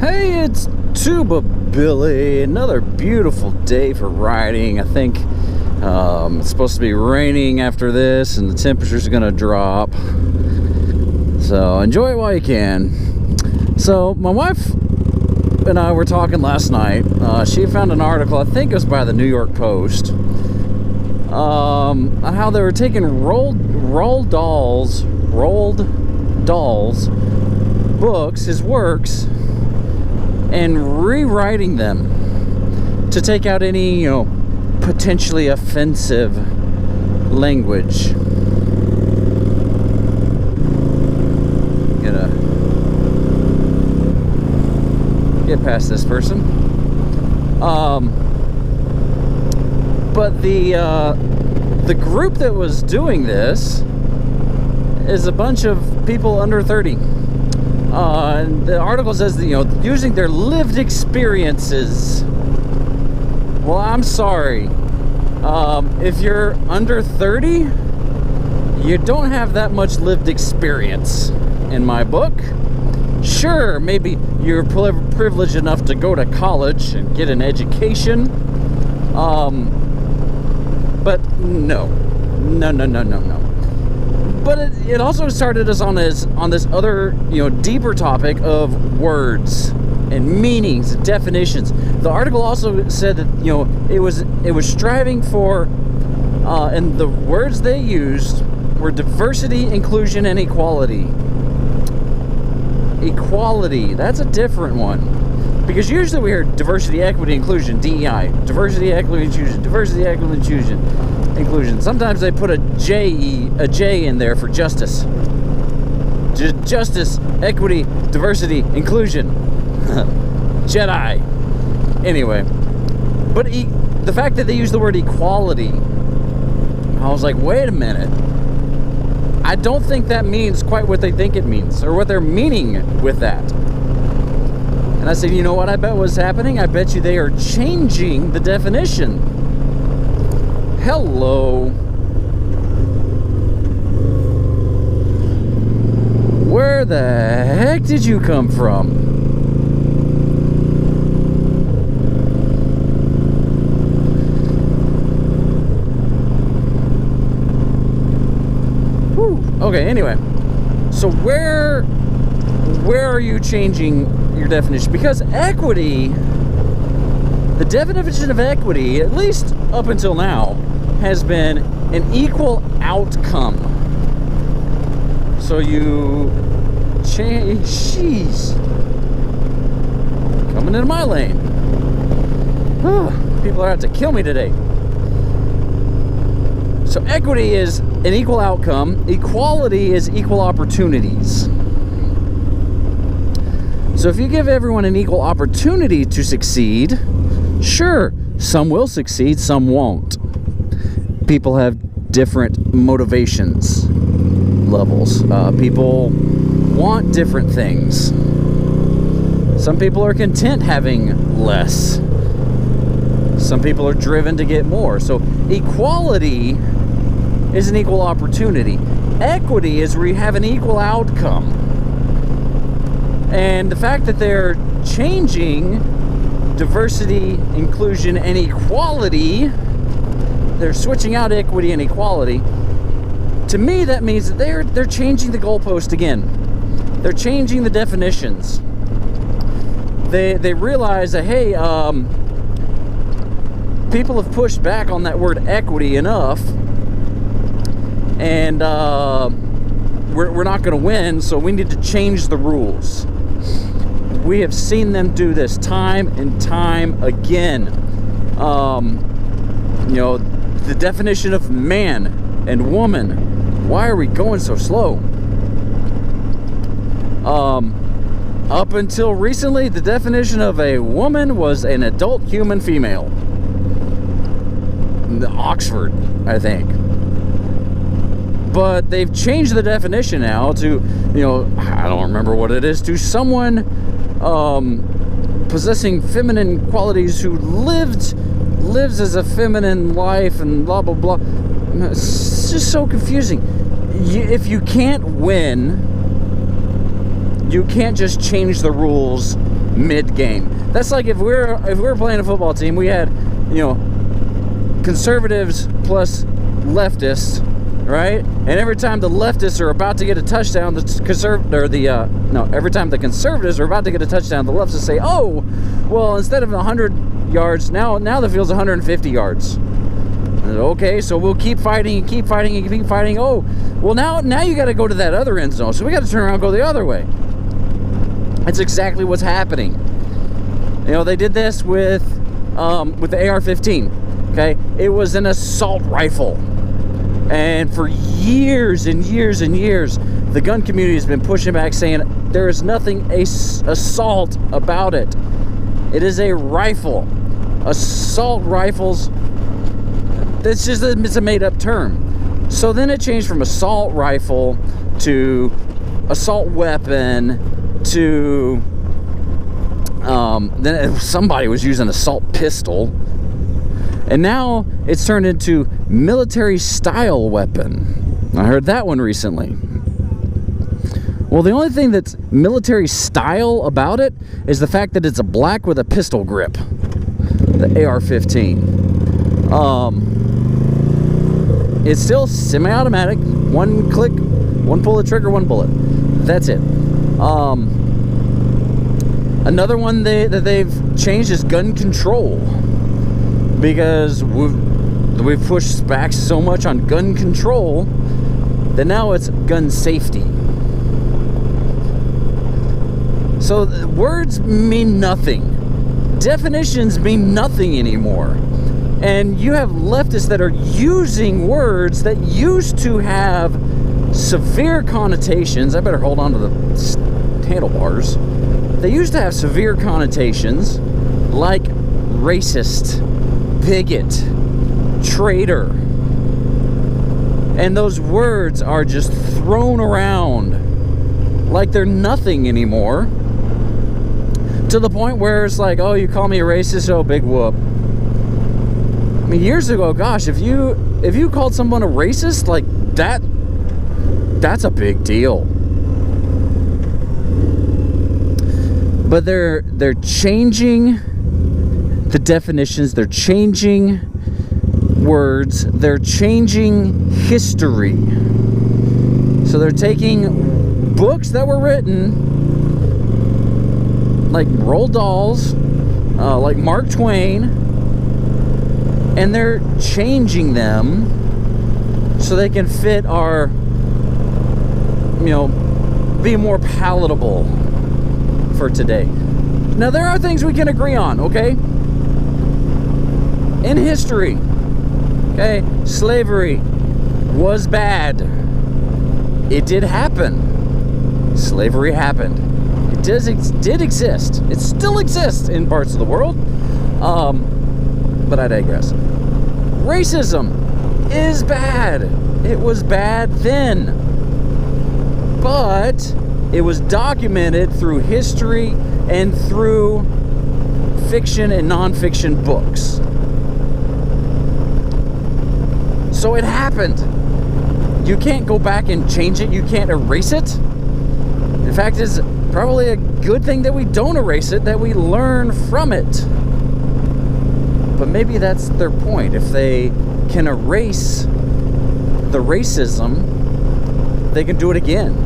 Hey, it's Tuba Billy. Another beautiful day for riding. I think it's supposed to be raining after this, and the temperature's gonna drop. So enjoy it while you can. So my wife and I were talking last night. She found an article, I think it was by the New York Post, on how they were taking Roald Dahl's books, his works, and rewriting them to take out any, potentially offensive language. Gonna get past this person. But the group that was doing this is a bunch of people under 30. And the article says that, using their lived experiences. Well, I'm sorry. If you're under 30, you don't have that much lived experience in my book. Sure, maybe you're privileged enough to go to college and get an education. But no. But it also started us on this other, deeper topic of words and meanings and definitions. The article also said that, it was striving for, and the words they used were diversity, inclusion, and equality. Equality, that's a different one. Because usually we hear diversity, equity, inclusion, DEI. Diversity, equity, inclusion. Diversity, equity, inclusion. Sometimes they put a J in there for justice. Justice, equity, diversity, inclusion. Jedi. Anyway. But the fact that they use the word equality, I was like, wait a minute. I don't think that means quite what they think it means, or what they're meaning with that. And I said, you know what I bet was happening? I bet you they are changing the definition. Hello. Where the heck did you come from? Whew. Okay, anyway. So where are you changing your definition? Because equity, the definition of equity, at least up until now, has been an equal outcome. So you change. Jeez. Coming into my lane. People are out to kill me today. So equity is an equal outcome. Equality is equal opportunities. So if you give everyone an equal opportunity to succeed, sure, some will succeed, some won't. People have different motivations levels. People want different things. Some people are content having less. Some people are driven to get more. So equality is an equal opportunity. Equity is where you have an equal outcome. And the fact that they're changing diversity, inclusion, and equality, they're switching out equity and equality. To me, that means that they're changing the goalpost again. They're changing the definitions. They realize that, hey, people have pushed back on that word equity enough, and we're not going to win, so we need to change the rules. We have seen them do this time and time again. The definition of man and woman. Why are we going so slow? Up until recently, the definition of a woman was an adult human female. Oxford, I think. But they've changed the definition now to, I don't remember what it is, to someone possessing feminine qualities who lives as a feminine life and blah blah blah. It's just so confusing. If you can't win, you can't just change the rules mid-game. That's like if we're playing a football team, we had, you know, conservatives plus leftists, right? And every time the leftists are about to get a touchdown, every time the conservatives are about to get a touchdown, the leftists say, "Oh, well, instead of 100 yards, now the field's 150 yards." Okay, so we'll keep fighting and keep fighting and keep fighting. Oh, well, now you got to go to that other end zone, so we got to turn around and go the other way. That's exactly what's happening. You know, they did this with the AR-15. Okay, it was an assault rifle, and for years and years and years, the gun community has been pushing back, saying there is nothing assault about it. It is a rifle. Assault rifles. It's a made-up term. So then it changed from assault rifle to assault weapon to then somebody was using assault pistol, and now it's turned into military style weapon. I heard that one recently. Well, the only thing that's military style about it is the fact that it's a black with a pistol grip, the AR-15. It's still semi-automatic, one click, one pull of the trigger, one bullet. That's it. Another one that they've changed is gun control, because we've pushed back so much on gun control that now it's gun safety. So words mean nothing. Definitions mean nothing anymore. And you have leftists that are using words that used to have severe connotations. I better hold on to the handlebars. They used to have severe connotations like racist, bigot, traitor. And those words are just thrown around like they're nothing anymore, to the point where it's like, oh, you call me a racist, oh, big whoop. I mean, years ago, gosh, if you called someone a racist, like that's a big deal. But they're changing the definitions, they're changing words, they're changing history. So they're taking books that were written like Roald Dahl's, like Mark Twain, and they're changing them so they can fit our, be more palatable for today. Now, there are things we can agree on, okay? In history, okay, slavery was bad. It did happen. Slavery happened. It did exist. It still exists in parts of the world. But I digress. Racism is bad. It was bad then. But it was documented through history and through fiction and nonfiction books. So it happened. You can't go back and change it. You can't erase it. In fact, it's probably a good thing that we don't erase it, that we learn from it. But maybe that's their point. If they can erase the racism, they can do it again.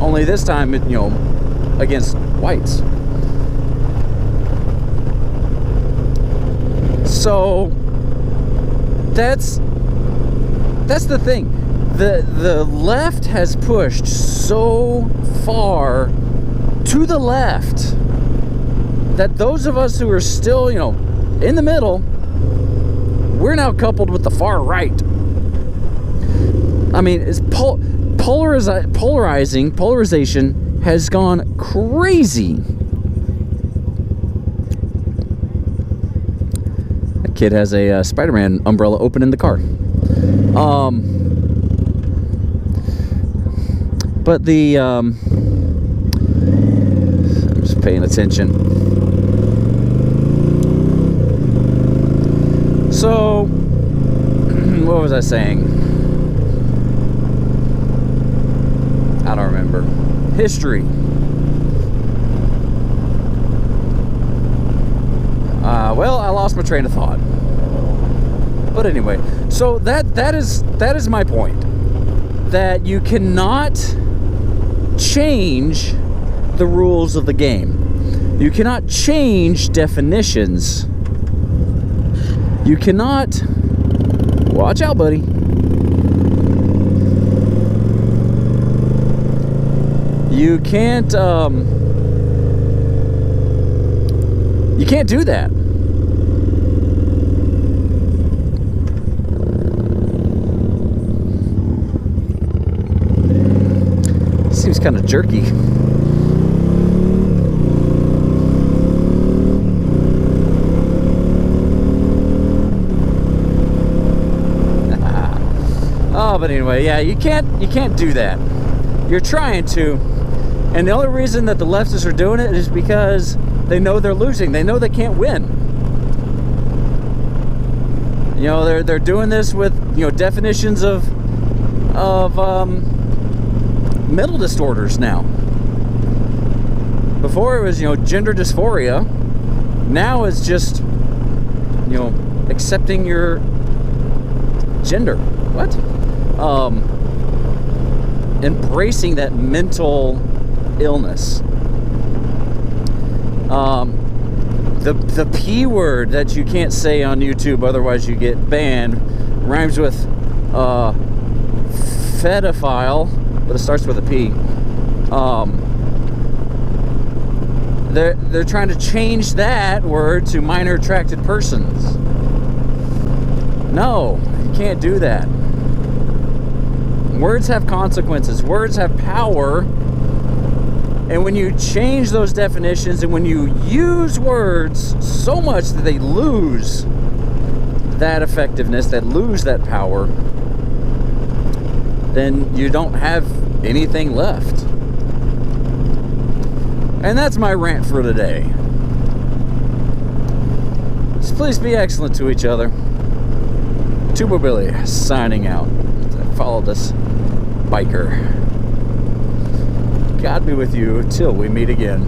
Only this time, against whites. So that's the thing. The left has pushed so far to the left that those of us who are still, in the middle, we're now coupled with the far right. I mean, it's polarization has gone crazy. That kid has a Spider-Man umbrella open in the car. But I'm just paying attention. So, what was I saying? I don't remember. History. lost my train of thought. But anyway, so that is my point. That you cannot change the rules of the game. You cannot change definitions. You cannot... Watch out, buddy. You can't do that. Seems kind of jerky. Oh, but anyway, yeah, you can't do that. You're trying to, and the only reason that the leftists are doing it is because they know they're losing. They know they can't win. You know, they're doing this with, you know, definitions of mental disorders now. Before it was, you know, gender dysphoria. Now it's just, you know, accepting your gender. What? Embracing that mental illness. The P word that you can't say on YouTube, otherwise you get banned, rhymes with pedophile, but it starts with a P. They're trying to change that word to minor attracted persons. No, you can't do that. Words have consequences. Words have power. And when you change those definitions and when you use words so much that they lose that effectiveness, that lose that power, then you don't have anything left. And that's my rant for today. So please be excellent to each other. Tubo Billy signing out. Follow this biker. God be with you till we meet again.